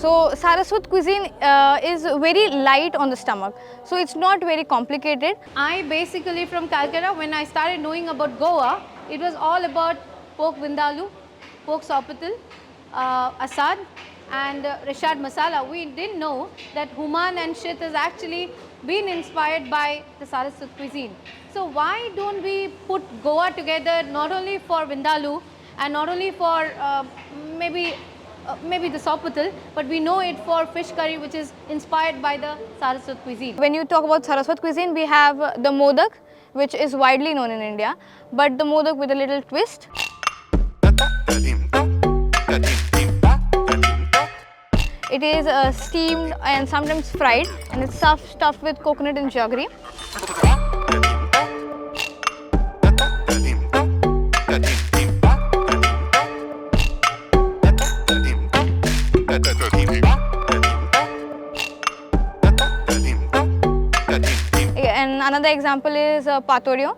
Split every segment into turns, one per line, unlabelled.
So Saraswat cuisine is very light on the stomach, so it's not very complicated.
I basically from Calcutta, when I started knowing about Goa, it was all about pork vindaloo, pork sopatil, asad and rashad masala. We didn't know that Human and Shit has actually been inspired by the Saraswat cuisine. So why don't we put Goa together not only for vindaloo and not only for maybe the sopatil, but we know it for fish curry, which is inspired by the Saraswat cuisine.
When you talk about Saraswat cuisine, we have the modak, which is widely known in India, but the modak with a little twist. It is steamed and sometimes fried, and it's stuffed with coconut and jaggery. And another example is patorio,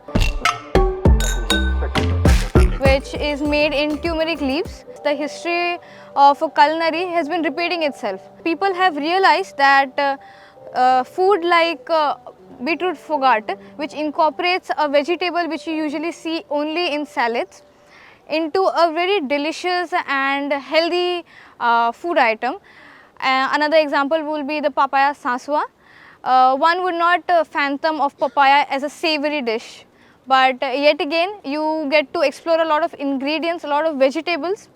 which is made in turmeric leaves. The history of culinary has been repeating itself. People have realized that food like beetroot fougatte, which incorporates a vegetable which you usually see only in salads, into a very delicious and healthy food item. Another example will be the papaya saswa. One would not fathom of papaya as a savory dish, but yet again you get to explore a lot of ingredients, a lot of vegetables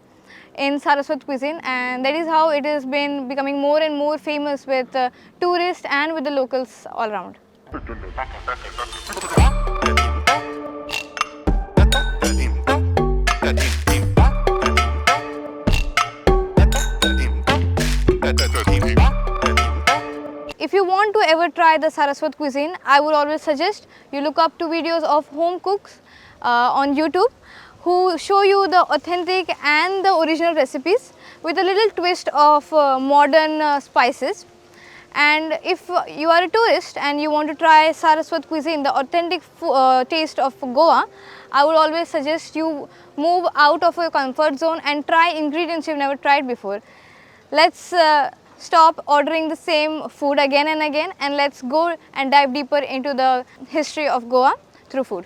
in Saraswat cuisine, and that is how it has been becoming more and more famous with tourists and with the locals all around. If you want to ever try the Saraswat cuisine, I would always suggest you look up to videos of home cooks on YouTube who show you the authentic and the original recipes with a little twist of modern spices. And if you are a tourist and you want to try Saraswat cuisine, the authentic taste of Goa, I would always suggest you move out of your comfort zone and try ingredients you've never tried before. Let's stop ordering the same food again and again, and let's go and dive deeper into the history of Goa through food.